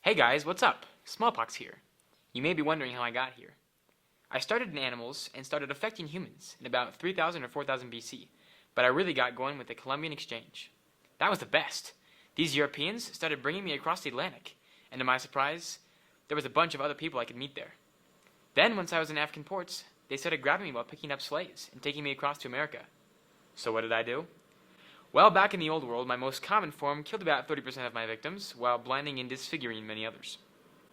Hey guys, what's up? Smallpox here. You may be wondering how I got here. I started in animals and started affecting humans in about 3000 or 4000 BC, but I really got going with the Columbian Exchange. That was the best. These Europeans started bringing me across the Atlantic, and to my surprise, there was a bunch of other people I could meet there. Then, once I was in African ports, they started grabbing me while picking up slaves and taking me across to America. So what did I do? Well, back in the old world, my most common form killed about 30% of my victims, while blinding and disfiguring many others.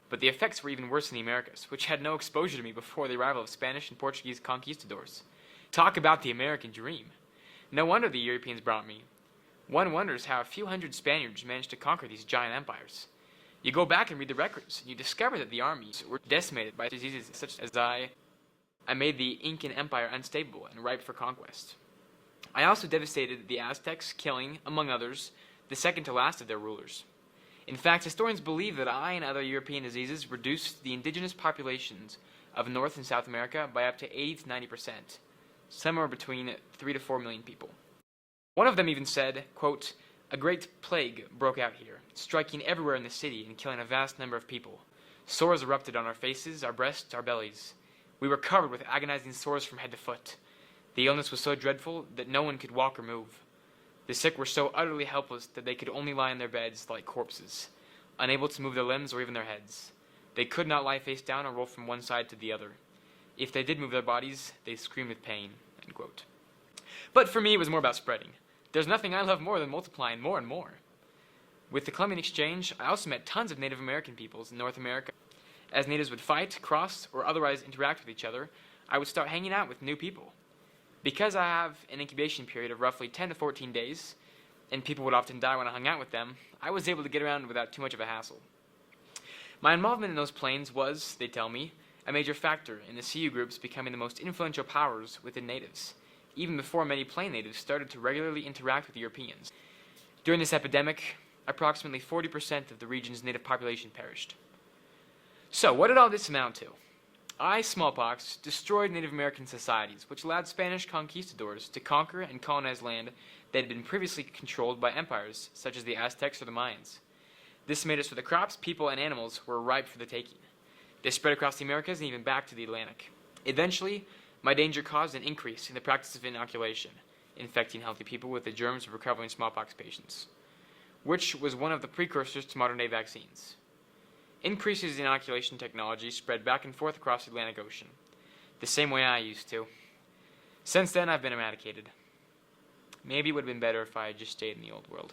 But the effects were even worse in the Americas, which had no exposure to me before the arrival of Spanish and Portuguese conquistadors. Talk about the American dream. No wonder the Europeans brought me. One wonders how a few hundred Spaniards managed to conquer these giant empires. You go back and read the records, and you discover that the armies were decimated by diseases such as I made the Incan Empire unstable and ripe for conquest. I also devastated the Aztecs, killing, among others, the second to last of their rulers. In fact, historians believe that I and other European diseases reduced the indigenous populations of North and South America by up to 80 to 90%, somewhere between 3 to 4 million people. One of them even said, quote, "A great plague broke out here, striking everywhere in the city and killing a vast number of people. Sores erupted on our faces, our breasts, our bellies. We were covered with agonizing sores from head to foot. The illness was so dreadful that no one could walk or move. The sick were so utterly helpless that they could only lie in their beds like corpses, unable to move their limbs or even their heads. They could not lie face down or roll from one side to the other. If they did move their bodies, they screamed with pain." End quote. But for me, it was more about spreading. There's nothing I love more than multiplying more and more. With the Columbian Exchange, I also met tons of Native American peoples in North America. As natives would fight, cross, or otherwise interact with each other, I would start hanging out with new people. Because I have an incubation period of roughly 10 to 14 days, and people would often die when I hung out with them, I was able to get around without too much of a hassle. My involvement in those planes was, they tell me, a major factor in the CU groups becoming the most influential powers within natives, even before many plain natives started to regularly interact with Europeans. During this epidemic, approximately 40% of the region's native population perished. So, what did all this amount to? I, Smallpox, destroyed Native American societies, which allowed Spanish conquistadors to conquer and colonize land that had been previously controlled by empires such as the Aztecs or the Mayans. This made it so the crops, people, and animals were ripe for the taking. They spread across the Americas and even back to the Atlantic. Eventually, my danger caused an increase in the practice of inoculation, infecting healthy people with the germs of recovering smallpox patients, which was one of the precursors to modern-day vaccines. Increases in inoculation technology spread back and forth across the Atlantic Ocean, the same way I used to. Since then, I've been eradicated. Maybe it would have been better if I had just stayed in the old world.